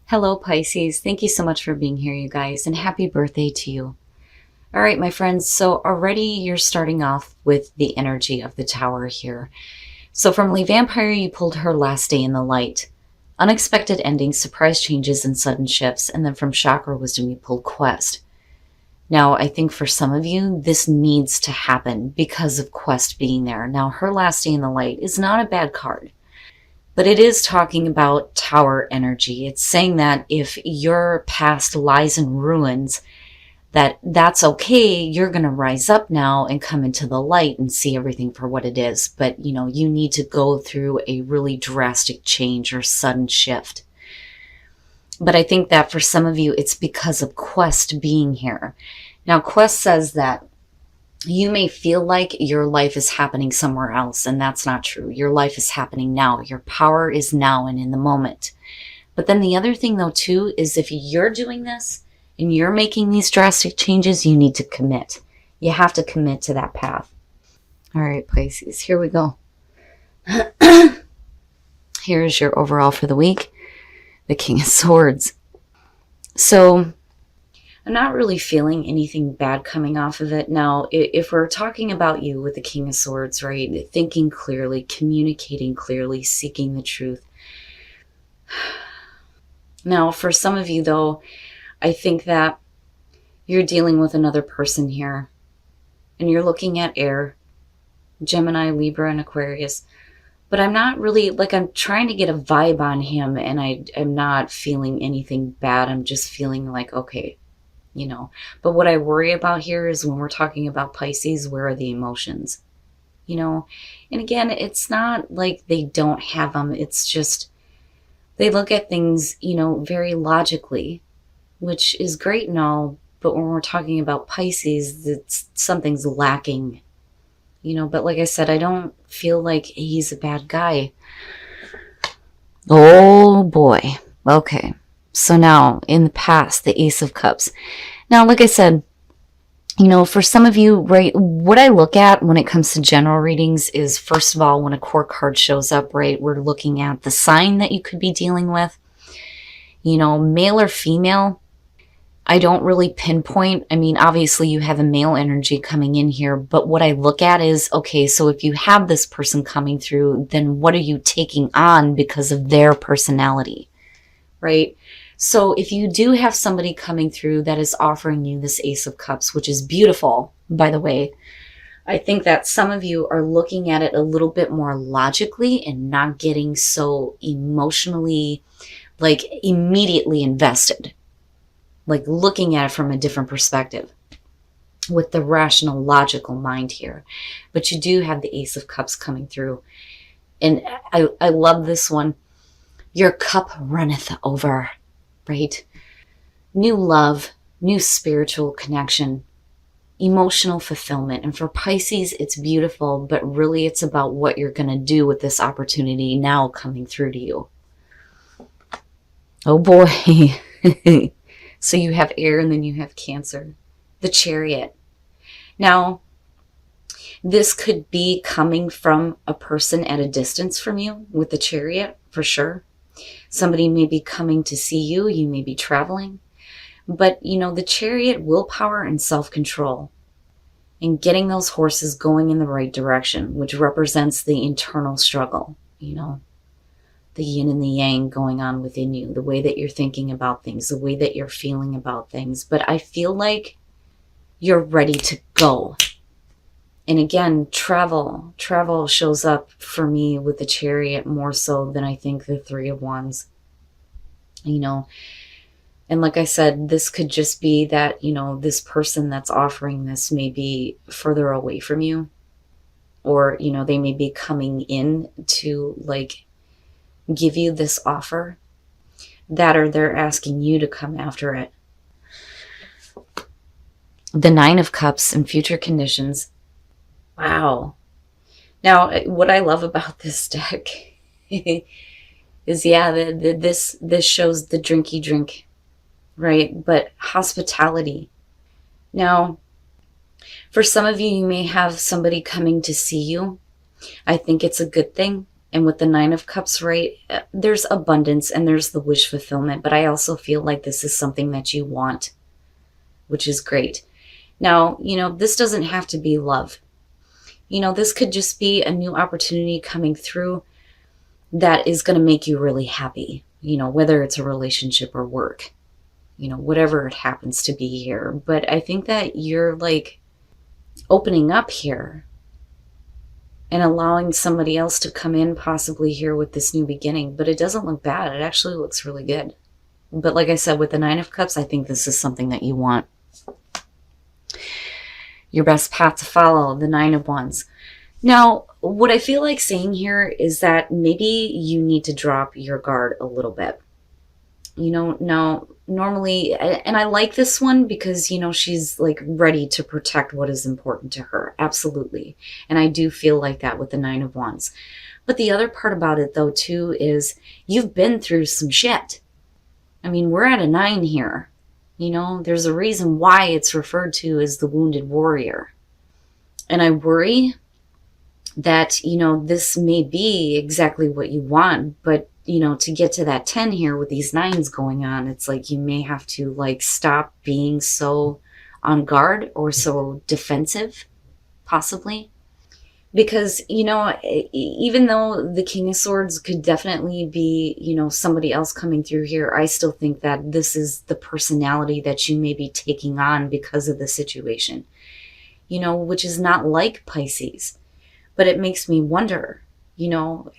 Hello, Pisces. Thank you so much for being here, you guys, and happy birthday to you. All right, my friends. So already you're starting off with the energy of the Tower here. So from Lee Vampire, you pulled her last day in the light. Unexpected endings, surprise changes, and sudden shifts. And then from Chakra Wisdom, you pulled Quest. Now, I think for some of you, this needs to happen because of Quest being there. Now, her last day in the light is not a bad card. But it is talking about Tower energy. It's saying that if your past lies in ruins, that's okay. You're going to rise up now and come into the light and see everything for what it is. But, you need to go through a really drastic change or sudden shift. But I think that for some of you, it's because of Quest being here. Now, Quest says that you may feel like your life is happening somewhere else, and that's not true. Your life is happening now. Your power is now and in the moment. But then the other thing, though, too, is if you're doing this and you're making these drastic changes, you need to commit. You have to commit to that path. All right, Pisces, here we go. Here's your overall for the week. The King of Swords. So I'm not really feeling anything bad coming off of it. Now, if we're talking about you with the King of Swords, right? Thinking clearly, communicating clearly, seeking the truth. Now, for some of you, though, I think that you're dealing with another person here. And you're looking at air, Gemini, Libra, and Aquarius. But I'm not really, I'm trying to get a vibe on him, and I'm not feeling anything bad. I'm just feeling like, okay, But what I worry about here is when we're talking about Pisces, where are the emotions? And again, it's not like they don't have them. It's just they look at things, very logically, which is great and all. But when we're talking about Pisces, something's lacking. But like I said, I don't feel like he's a bad guy. Oh boy. Okay. So now in the past, the Ace of Cups. Now, like I said, for some of you, right, what I look at when it comes to general readings is, first of all, when a core card shows up, right, we're looking at the sign that you could be dealing with, male or female. I don't really pinpoint. I mean, obviously you have a male energy coming in here, but what I look at is, okay, so if you have this person coming through, then what are you taking on because of their personality, right? So if you do have somebody coming through that is offering you this Ace of Cups, which is beautiful, by the way, I think that some of you are looking at it a little bit more logically and not getting so emotionally, immediately invested. Looking at it from a different perspective with the rational, logical mind here. But you do have the Ace of Cups coming through. And I love this one. Your cup runneth over, right? New love, new spiritual connection, emotional fulfillment. And for Pisces, it's beautiful, but really it's about what you're going to do with this opportunity now coming through to you. Oh boy. So you have air and then you have Cancer. The Chariot. Now, this could be coming from a person at a distance from you with the Chariot, for sure. Somebody may be coming to see you. You may be traveling. But, the Chariot, willpower and self-control. And getting those horses going in the right direction, which represents the internal struggle, the yin and the yang going on within you, the way that you're thinking about things, the way that you're feeling about things. But I feel like you're ready to go. And again, travel shows up for me with the Chariot more so than I think the Three of Wands. And like I said, this could just be that, this person that's offering this may be further away from you, or, they may be coming in to give you this offer, that or they're asking you to come after it. The Nine of Cups and future conditions. Wow. Now, what I love about this deck is, this shows the drinky drink, right? But hospitality. Now, for some of you, you may have somebody coming to see you. I think it's a good thing. And with the Nine of Cups, right, there's abundance and there's the wish fulfillment. But I also feel like this is something that you want, which is great. Now, this doesn't have to be love. This could just be a new opportunity coming through that is going to make you really happy, whether it's a relationship or work, whatever it happens to be here. But I think that you're like opening up here and allowing somebody else to come in possibly here with this new beginning. But it doesn't look bad. It actually looks really good. But like I said, with the Nine of Cups, I think this is something that you want. Your best path to follow, the Nine of Wands. Now, what I feel like saying here is that maybe you need to drop your guard a little bit. Now, normally, and I like this one because, she's like ready to protect what is important to her. Absolutely. And I do feel like that with the Nine of Wands. But the other part about it, though, too, is you've been through some shit. I mean, we're at a 9 here. There's a reason why it's referred to as the wounded warrior. And I worry that, this may be exactly what you want, but, to get to that 10 here with these 9s going on, it's like you may have to like stop being so on guard or so defensive, possibly. Because, even though the King of Swords could definitely be, somebody else coming through here, I still think that this is the personality that you may be taking on because of the situation, which is not like Pisces. But it makes me wonder,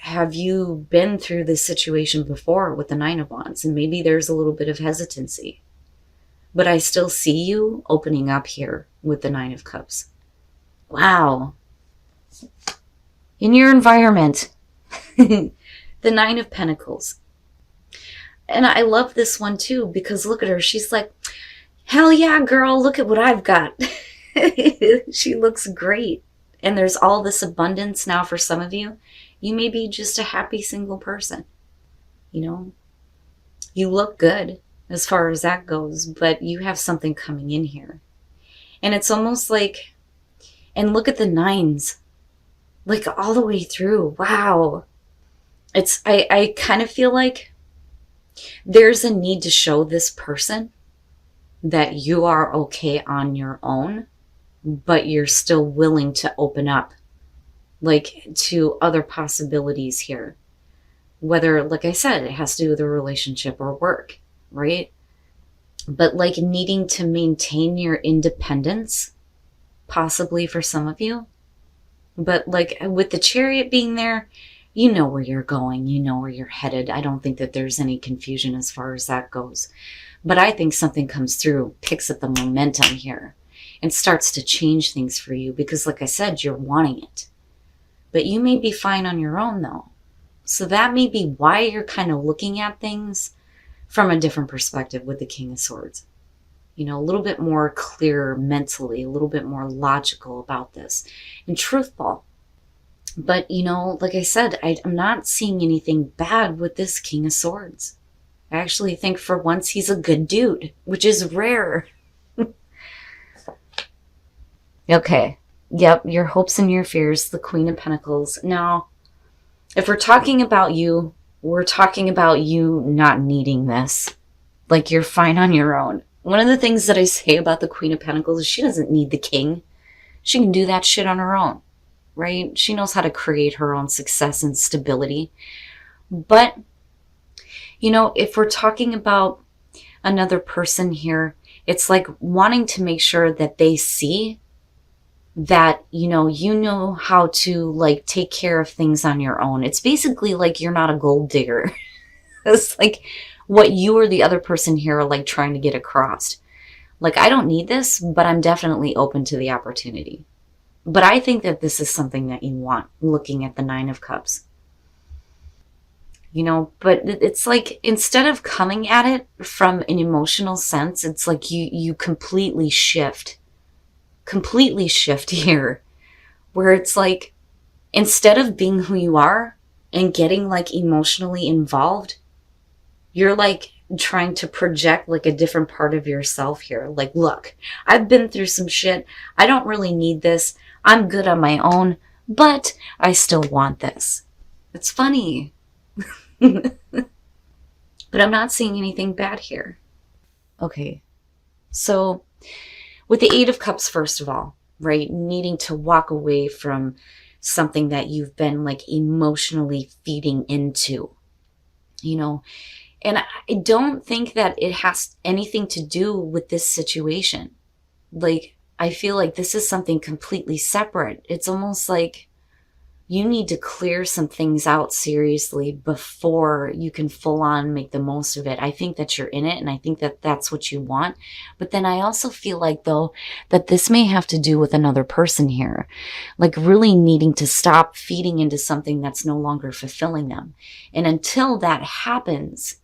have you been through this situation before with the Nine of Wands? And maybe there's a little bit of hesitancy. But I still see you opening up here with the Nine of Cups. Wow. In your environment, the Nine of Pentacles. And I love this one too, because look at her. She's like, hell yeah, girl, look at what I've got. She looks great. And there's all this abundance now for some of you. You may be just a happy single person. You look good as far as that goes, but you have something coming in here. And it's almost like, and look at the 9s. Like all the way through. Wow. I kind of feel like there's a need to show this person that you are okay on your own, but you're still willing to open up like to other possibilities here. Whether, like I said, it has to do with a relationship or work, right? But like needing to maintain your independence, possibly for some of you. But like with the Chariot being there, you know where you're going, you know where you're headed. I don't think that there's any confusion as far as that goes. But I think something comes through, picks up the momentum here, and starts to change things for you because, like I said, you're wanting it. But you may be fine on your own, though. So that may be why you're kind of looking at things from a different perspective with the King of Swords. A little bit more clear mentally, a little bit more logical about this and truthful. But, like I said, I'm not seeing anything bad with this King of Swords. I actually think for once he's a good dude, which is rare. Okay. Yep, your hopes and your fears, the Queen of Pentacles. Now, if we're talking about you, we're talking about you not needing this. Like you're fine on your own. One of the things that I say about the Queen of Pentacles is she doesn't need the king. She can do that shit on her own, right? She knows how to create her own success and stability. But, if we're talking about another person here, it's like wanting to make sure that they see that, you know how to like take care of things on your own. It's basically like you're not a gold digger. It's like what you or the other person here are like trying to get across. Like, I don't need this, but I'm definitely open to the opportunity. But I think that this is something that you want, looking at the Nine of Cups. But it's like, instead of coming at it from an emotional sense, it's like you completely shift here, where it's like, instead of being who you are and getting like emotionally involved, you're like trying to project like a different part of yourself here. Like, look, I've been through some shit. I don't really need this. I'm good on my own, but I still want this. It's funny. But I'm not seeing anything bad here. Okay, so with the Eight of Cups, first of all, right? Needing to walk away from something that you've been like emotionally feeding into, you know? And I don't think that it has anything to do with this situation. Like, I feel like this is something completely separate. It's almost like you need to clear some things out seriously before you can full on make the most of it. I think that you're in it, and I think that that's what you want. But then I also feel like, though, that this may have to do with another person here. Like really needing to stop feeding into something that's no longer fulfilling them. And until that happens,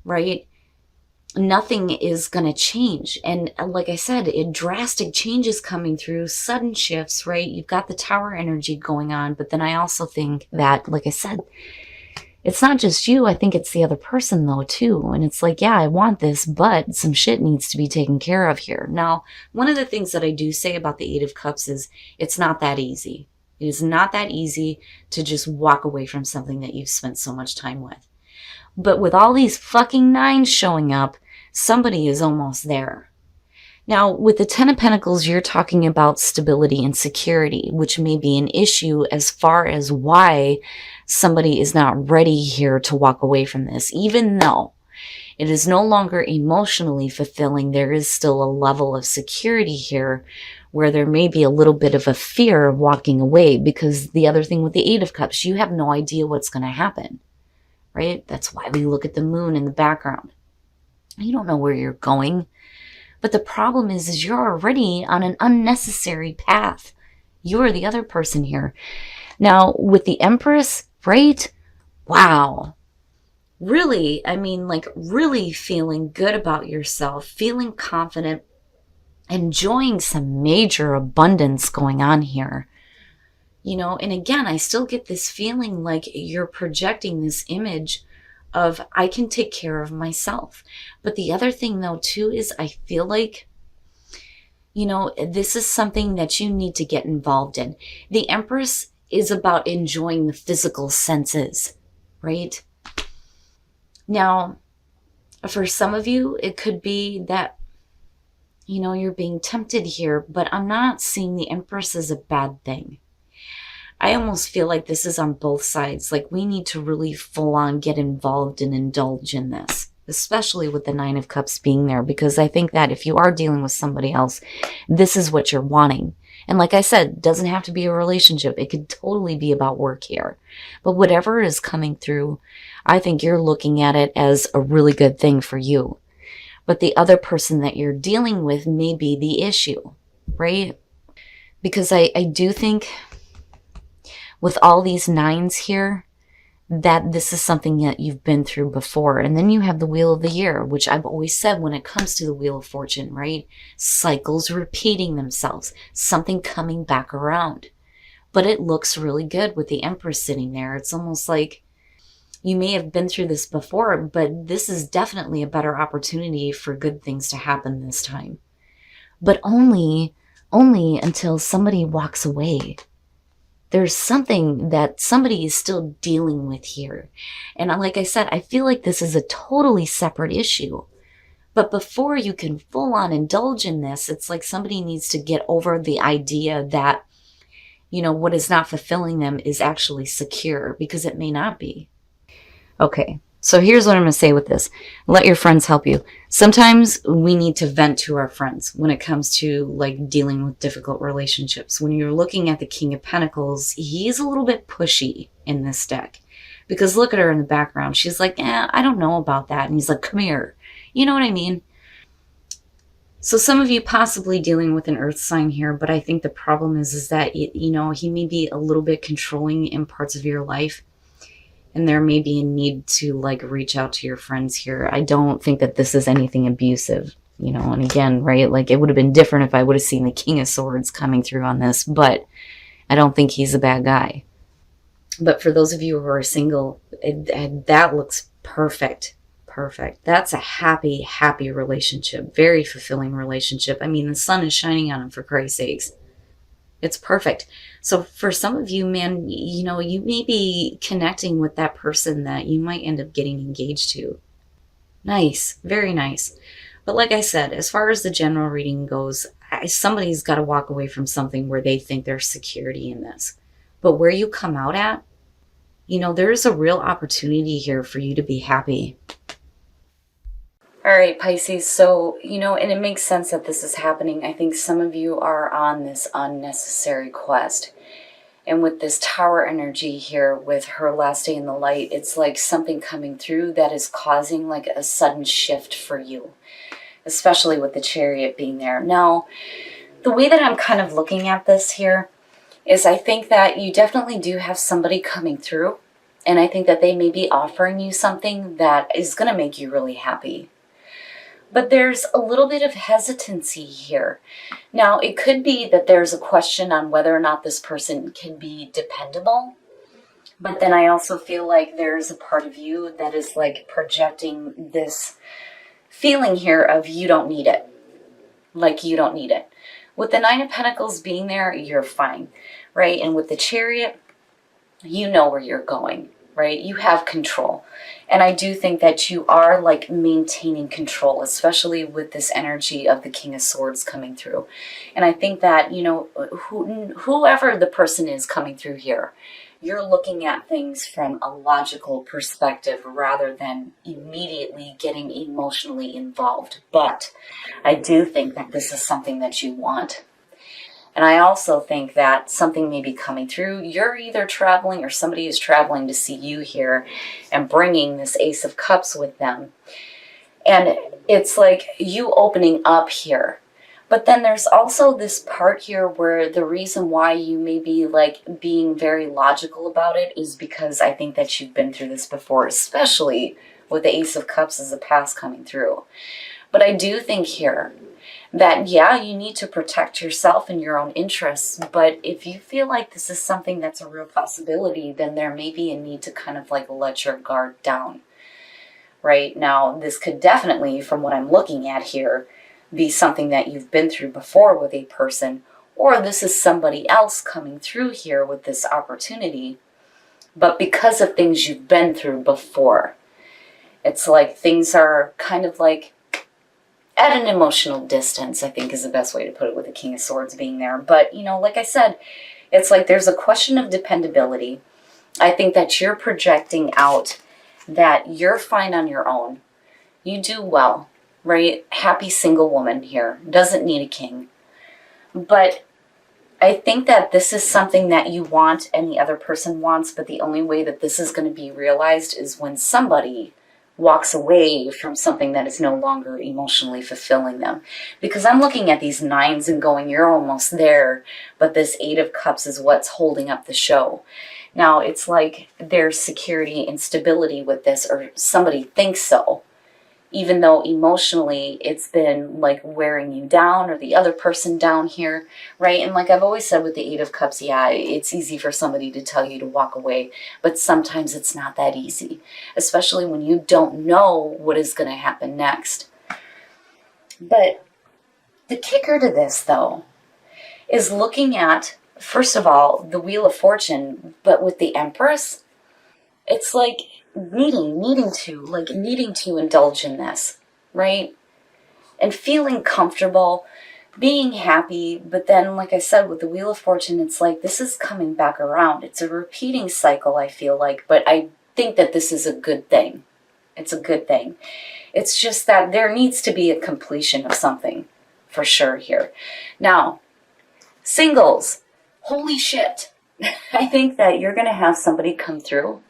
right, nothing is going to change. And like I said, drastic changes coming through, sudden shifts, right? You've got the tower energy going on. But then I also think that, like I said, it's not just you. I think it's the other person though, too. And it's like, yeah, I want this, but some shit needs to be taken care of here. Now, one of the things that I do say about the Eight of Cups is it's not that easy. It is not that easy to just walk away from something that you've spent so much time with. But with all these fucking nines showing up, somebody is almost there. Now, with the Ten of Pentacles, you're talking about stability and security, which may be an issue as far as why somebody is not ready here to walk away from this. Even though it is no longer emotionally fulfilling, there is still a level of security here where there may be a little bit of a fear of walking away, because the other thing with the Eight of Cups, you have no idea what's going to happen, right? That's why we look at the moon in the background. You don't know where you're going. But the problem is you're already on an unnecessary path. You're the other person here. Now, with the Empress, right? Wow. Really, I mean, like really feeling good about yourself, feeling confident, enjoying some major abundance going on here. You know, and again, I still get this feeling like you're projecting this image of I can take care of myself. But the other thing though too is I feel like, you know, this is something that you need to get involved in. The Empress is about enjoying the physical senses, right? Now, for some of you, it could be that, you know, you're being tempted here, but I'm not seeing the Empress as a bad thing. I almost feel like this is on both sides. Like we need to really full on get involved and indulge in this, especially with the Nine of Cups being there, because I think that if you are dealing with somebody else, this is what you're wanting. And like I said, it doesn't have to be a relationship. It could totally be about work here. But whatever is coming through, I think you're looking at it as a really good thing for you. But the other person that you're dealing with may be the issue, right? Because I do think with all these nines here, that this is something that you've been through before. And then you have the Wheel of the Year, which I've always said when it comes to the Wheel of Fortune, right? Cycles repeating themselves, something coming back around. But it looks really good with the Empress sitting there. It's almost like you may have been through this before, but this is definitely a better opportunity for good things to happen this time. But only until somebody walks away. There's something that somebody is still dealing with here. And like I said, I feel like this is a totally separate issue. But before you can full on indulge in this, it's like somebody needs to get over the idea that, you know, what is not fulfilling them is actually secure, because it may not be. Okay, so here's what I'm going to say with this. Let your friends help you. Sometimes we need to vent to our friends when it comes to like dealing with difficult relationships. When you're looking at the King of Pentacles, he's a little bit pushy in this deck. Because look at her in the background. She's like, I don't know about that. And he's like, come here. You know what I mean? So some of you possibly dealing with an earth sign here, but I think the problem is that, you know, he may be a little bit controlling in parts of your life. And there may be a need to like reach out to your friends here. I don't think that this is anything abusive, you know, and again, right, like it would have been different if I would have seen the King of Swords coming through on this, but I don't think he's a bad guy. But for those of you who are single, that looks perfect. Perfect. That's a happy, happy relationship. Very fulfilling relationship. I mean, the sun is shining on him, for Christ's sakes. It's perfect. So for some of you, man, you know, you may be connecting with that person that you might end up getting engaged to. Nice. Very nice. But like I said, as far as the general reading goes, somebody's got to walk away from something where they think there's security in this. But where you come out at, you know, there's a real opportunity here for you to be happy. All right, Pisces. So, you know, and it makes sense that this is happening. I think some of you are on this unnecessary quest. And with this tower energy here with her last day in the light, it's like something coming through that is causing like a sudden shift for you, especially with the Chariot being there. Now, the way that I'm kind of looking at this here is I think that you definitely do have somebody coming through. And I think that they may be offering you something that is going to make you really happy. But there's a little bit of hesitancy here. Now, it could be that there's a question on whether or not this person can be dependable. But then I also feel like there's a part of you that is like projecting this feeling here of you don't need it. Like you don't need it. With the Nine of Pentacles being there, you're fine, right? And with the Chariot, you know where you're going, right? You have control. And I do think that you are like maintaining control, especially with this energy of the King of Swords coming through. And I think that, you know, whoever the person is coming through here, you're looking at things from a logical perspective rather than immediately getting emotionally involved. But I do think that this is something that you want. And I also think that something may be coming through. You're either traveling or somebody is traveling to see you here and bringing this Ace of Cups with them. And it's like you opening up here. But then there's also this part here where the reason why you may be like being very logical about it is because I think that you've been through this before, especially with the Ace of Cups as a past coming through. But I do think here that, yeah, you need to protect yourself and your own interests. But if you feel like this is something that's a real possibility, then there may be a need to kind of like let your guard down. Right now, this could definitely, from what I'm looking at here, be something that you've been through before with a person, or this is somebody else coming through here with this opportunity. But because of things you've been through before, it's like things are kind of like at an emotional distance, I think is the best way to put it with the King of Swords being there. But, you know, like I said, it's like there's a question of dependability. I think that you're projecting out that you're fine on your own. You do well, right? Happy single woman here. Doesn't need a king. But I think that this is something that you want and the other person wants, but the only way that this is going to be realized is when somebody walks away from something that is no longer emotionally fulfilling them. Because I'm looking at these nines and going, you're almost there, but this Eight of Cups is what's holding up the show. Now, it's like there's security and stability with this, or somebody thinks so, even though emotionally it's been like wearing you down or the other person down here, right? And like I've always said with the Eight of Cups, yeah, it's easy for somebody to tell you to walk away, but sometimes it's not that easy, especially when you don't know what is going to happen next. But the kicker to this, though, is looking at, first of all, the Wheel of Fortune, but with the Empress, it's like needing to indulge in this, right? And feeling comfortable, being happy. But then, like I said, with the Wheel of Fortune, it's like this is coming back around. It's a repeating cycle, I feel like, but I think that this is a good thing. It's a good thing. It's just that there needs to be a completion of something for sure here. Now, singles, holy shit. I think that you're going to have somebody come through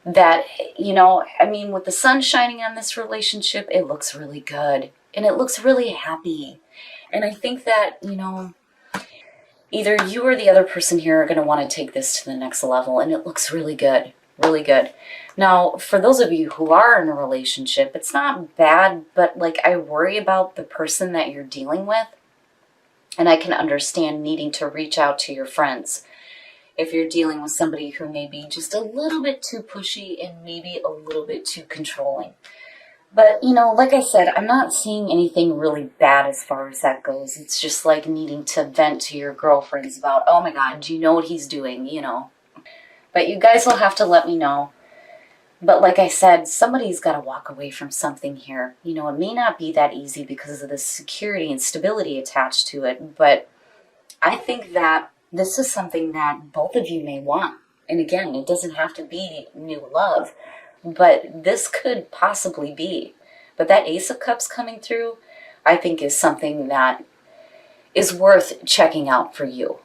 that, you know, I mean, with the sun shining on this relationship, it looks really good. And it looks really happy. And I think that, you know, either you or the other person here are going to want to take this to the next level. And it looks really good. Really good. Now, for those of you who are in a relationship, it's not bad, but like I worry about the person that you're dealing with. And I can understand needing to reach out to your friends if you're dealing with somebody who may be just a little bit too pushy and maybe a little bit too controlling. But, like I said, I'm not seeing anything really bad as far as that goes. It's just like needing to vent to your girlfriends about, oh my God, do you know what he's doing? But you guys will have to let me know. But like I said, somebody's got to walk away from something here. It may not be that easy because of the security and stability attached to it, but I think that this is something that both of you may want. And again, it doesn't have to be new love, but this could possibly be. But that Ace of Cups coming through, I think is something that is worth checking out for you.